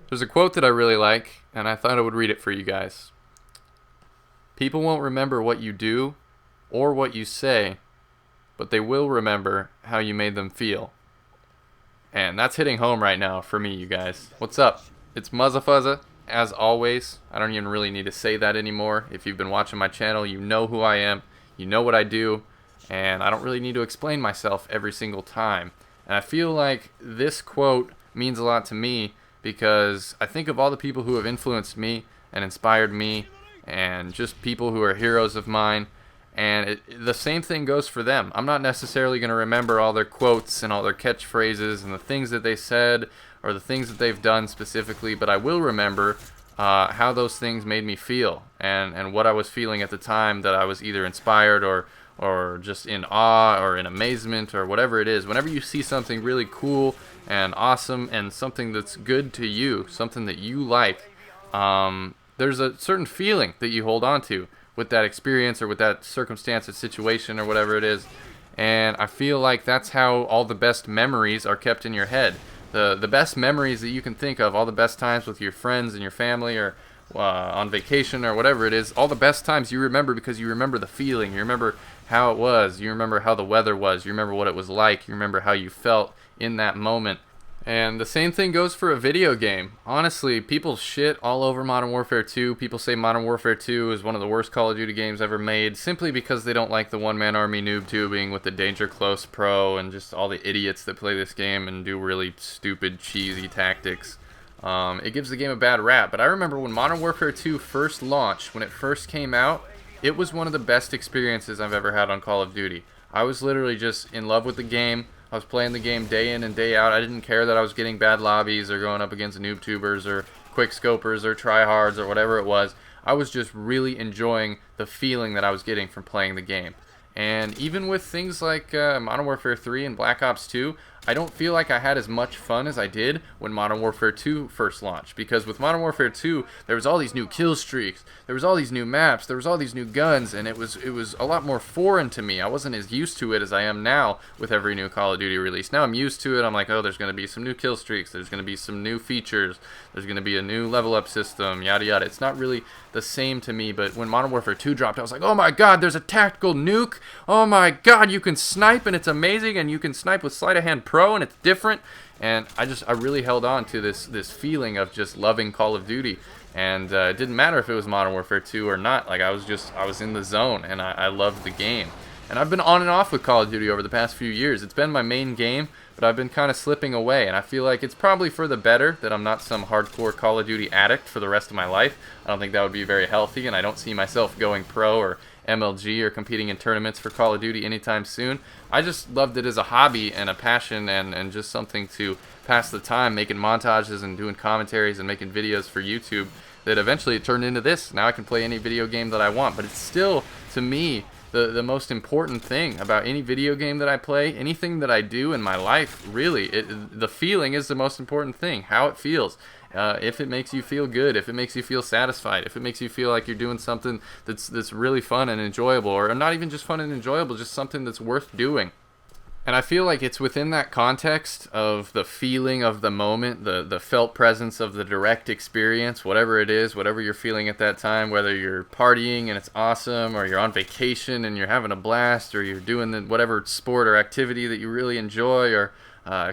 There's a quote that I really like, and I thought I would read it for you guys. People won't remember what you do or what you say, but they will remember how you made them feel. And that's hitting home right now for me, you guys. What's up? It's Muzzafuzza, as always. I don't even really need to say that anymore. If you've been watching my channel, you know who I am, you know what I do, and I don't really need to explain myself every single time. And I feel like this quote means a lot to me because I think of all the people who have influenced me and inspired me and just people who are heroes of mine. And the same thing goes for them. I'm not necessarily going to remember all their quotes and all their catchphrases and the things that they said or the things that they've done specifically, but I will remember how those things made me feel and what I was feeling at the time that I was either inspired or just in awe or in amazement or whatever it is. Whenever you see something really cool and awesome and something that's good to you, something that you like, there's a certain feeling that you hold on to with that experience or with that circumstance or situation or whatever it is. And I feel like that's how all the best memories are kept in your head. The best memories that you can think of, all the best times with your friends and your family or on vacation or whatever it is, all the best times you remember because you remember the feeling, you remember how it was, you remember how the weather was, you remember what it was like, you remember how you felt in that moment. And the same thing goes for a video game. Honestly, people shit all over Modern Warfare 2. People say Modern Warfare 2 is one of the worst Call of Duty games ever made simply because they don't like the one-man army noob tubing with the Danger Close Pro and just all the idiots that play this game and do really stupid, cheesy tactics. It gives the game a bad rap. But I remember when Modern Warfare 2 first launched, when it first came out, it was one of the best experiences I've ever had on Call of Duty. I was literally just in love with the game. I was playing the game day in and day out. I didn't care that I was getting bad lobbies or going up against noob tubers or quick scopers or tryhards or whatever it was. I was just really enjoying the feeling that I was getting from playing the game. And even with things like Modern Warfare 3 and Black Ops 2, I don't feel like I had as much fun as I did when Modern Warfare 2 first launched. Because with Modern Warfare 2, there was all these new kill streaks, there was all these new maps, there was all these new guns, and it was a lot more foreign to me. I wasn't as used to it as I am now with every new Call of Duty release. Now I'm used to it. I'm like, oh, there's going to be some new kill streaks, there's going to be some new features, there's going to be a new level up system, yada yada. It's not really the same to me, but when Modern Warfare 2 dropped, I was like, oh my god, there's a tactical nuke. Oh my god, you can snipe and it's amazing, and you can snipe with sleight of hand pro and it's different. And I really held on to this feeling of just loving Call of Duty. And it didn't matter if it was Modern Warfare 2 or not. Like I was in the zone and I loved the game. And I've been on and off with Call of Duty over the past few years. It's been my main game, but I've been kind of slipping away, and I feel like it's probably for the better that I'm not some hardcore Call of Duty addict for the rest of my life. I don't think that would be very healthy, and I don't see myself going pro or MLG or competing in tournaments for Call of Duty anytime soon. I just loved it as a hobby and a passion and just something to pass the time, making montages and doing commentaries and making videos for YouTube that eventually it turned into this. Now I can play any video game that I want, but it's still, to me, the most important thing about any video game that I play, anything that I do in my life, really. The feeling is the most important thing, how it feels. If it makes you feel good, if it makes you feel satisfied, if it makes you feel like you're doing something that's really fun and enjoyable, or not even just fun and enjoyable, just something that's worth doing. And I feel like it's within that context of the feeling of the moment, the felt presence of the direct experience, whatever it is, whatever you're feeling at that time, whether you're partying and it's awesome, or you're on vacation and you're having a blast, or you're doing whatever sport or activity that you really enjoy, or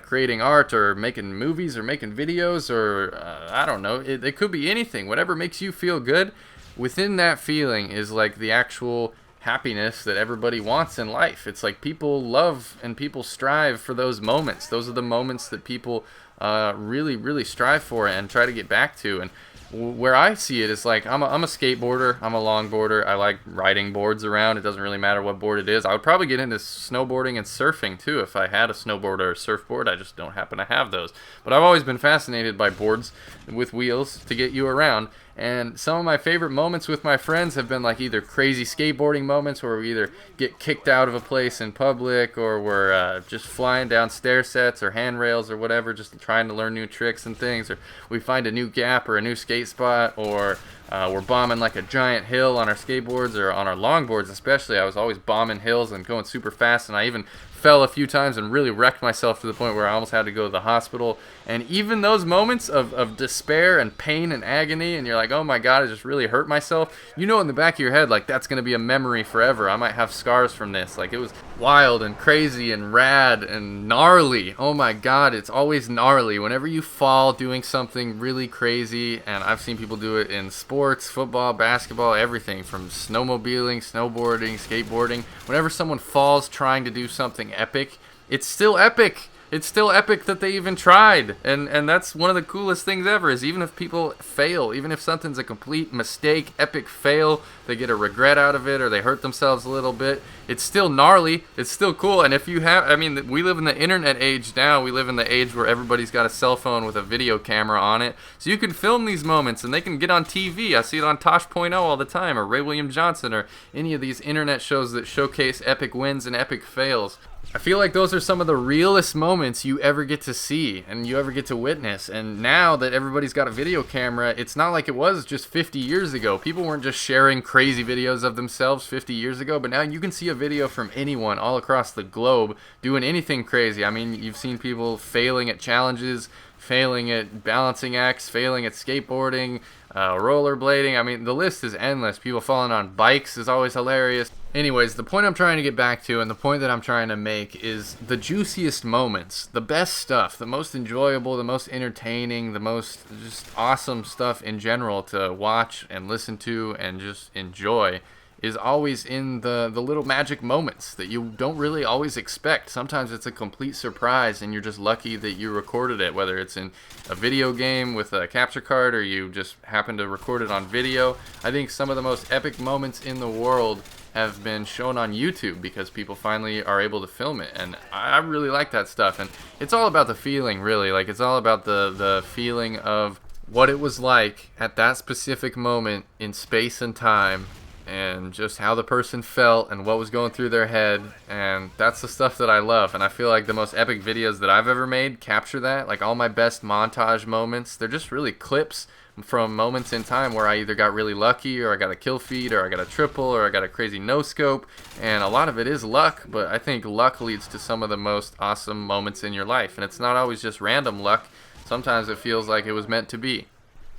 creating art, or making movies, or making videos, or I don't know, it could be anything. Whatever makes you feel good, within that feeling is like the actual happiness that everybody wants in life. It's like people love and people strive for those moments. Those are the moments that people really strive for and try to get back to. And where I see it is like I'm a skateboarder, I'm a longboarder. I like riding boards around. It doesn't really matter what board it is. I would probably get into snowboarding and surfing too if I had a snowboard or a surfboard. I just don't happen to have those. But I've always been fascinated by boards with wheels to get you around. And some of my favorite moments with my friends have been like either crazy skateboarding moments where we either get kicked out of a place in public, or we're just flying down stair sets or handrails or whatever, just trying to learn new tricks and things, or we find a new gap or a new skate spot, or we're bombing like a giant hill on our skateboards or on our longboards especially. I was always bombing hills and going super fast, and I even fell a few times and really wrecked myself to the point where I almost had to go to the hospital. And even those moments of despair and pain and agony, and you're like, oh my God, I just really hurt myself. You know in the back of your head, like, that's going to be a memory forever. I might have scars from this. Like, it was wild and crazy and rad and gnarly. Oh my God, it's always gnarly. Whenever you fall doing something really crazy, and I've seen people do it in sports, football, basketball, everything from snowmobiling, snowboarding, skateboarding. Whenever someone falls trying to do something epic, it's still epic. It's still epic that they even tried. And that's one of the coolest things ever, is even if people fail, even if something's a complete mistake, epic fail, they get a regret out of it or they hurt themselves a little bit, it's still gnarly, it's still cool. And if you have, I mean, we live in the internet age now. We live in the age where everybody's got a cell phone with a video camera on it. So you can film these moments and they can get on TV. I see it on Tosh.0 all the time, or Ray William Johnson, or any of these internet shows that showcase epic wins and epic fails. I feel like those are some of the realest moments you ever get to see and you ever get to witness. And now that everybody's got a video camera, it's not like it was just 50 years ago. People weren't just sharing crazy videos of themselves 50 years ago, but now you can see a video from anyone all across the globe doing anything crazy. I mean, you've seen people failing at challenges, failing at balancing acts, failing at skateboarding, rollerblading. I mean, the list is endless. People falling on bikes is always hilarious. Anyways, the point I'm trying to get back to, and the point that I'm trying to make, is the juiciest moments, the best stuff, the most enjoyable, the most entertaining, the most just awesome stuff in general to watch and listen to and just enjoy is always in the little magic moments that you don't really always expect. Sometimes it's a complete surprise and you're just lucky that you recorded it, whether it's in a video game with a capture card or you just happen to record it on video. I think some of the most epic moments in the world have been shown on YouTube because people finally are able to film it, and I really like that stuff. And it's all about the feeling, really. Like, it's all about the feeling of what it was like at that specific moment in space and time, and just how the person felt and what was going through their head. And that's the stuff that I love, and I feel like the most epic videos that I've ever made capture that. Like, all my best montage moments, they're just really clips from moments in time where I either got really lucky, or I got a kill feed, or I got a triple, or I got a crazy no scope. And a lot of it is luck, but I think luck leads to some of the most awesome moments in your life. And it's not always just random luck. Sometimes it feels like it was meant to be.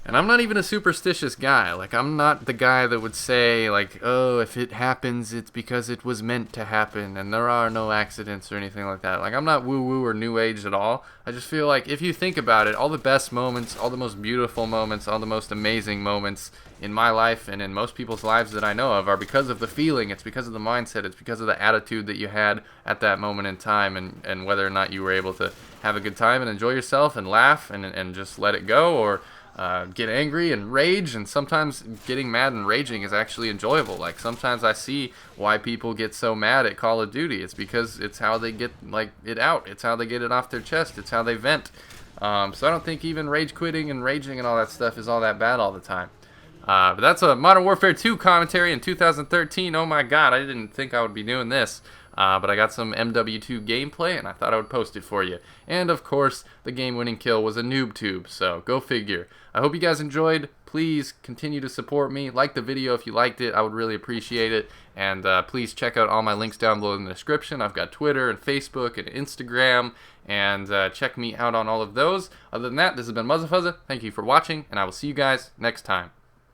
And I'm not even a superstitious guy. Like, I'm not the guy that would say, like, oh, if it happens, it's because it was meant to happen, and there are no accidents or anything like that. Like, I'm not woo-woo or new age at all. I just feel like, if you think about it, all the best moments, all the most beautiful moments, all the most amazing moments in my life and in most people's lives that I know of are because of the feeling. It's because of the mindset. It's because of the attitude that you had at that moment in time, and whether or not you were able to have a good time and enjoy yourself and laugh and just let it go, or get angry and rage. And sometimes getting mad and raging is actually enjoyable. Like, sometimes I see why people get so mad at Call of Duty. It's because it's how they get, like, it out. It's how they get it off their chest. It's how they vent. So I don't think even rage quitting and raging and all that stuff is all that bad all the time. But that's a Modern Warfare 2 commentary in 2013. Oh my God, I didn't think I would be doing this. But I got some MW2 gameplay, and I thought I would post it for you. And, of course, the game-winning kill was a noob tube, so go figure. I hope you guys enjoyed. Please continue to support me. Like the video if you liked it. I would really appreciate it. And please check out all my links down below in the description. I've got Twitter and Facebook and Instagram, and check me out on all of those. Other than that, this has been Muzzafuzza. Thank you for watching, and I will see you guys next time.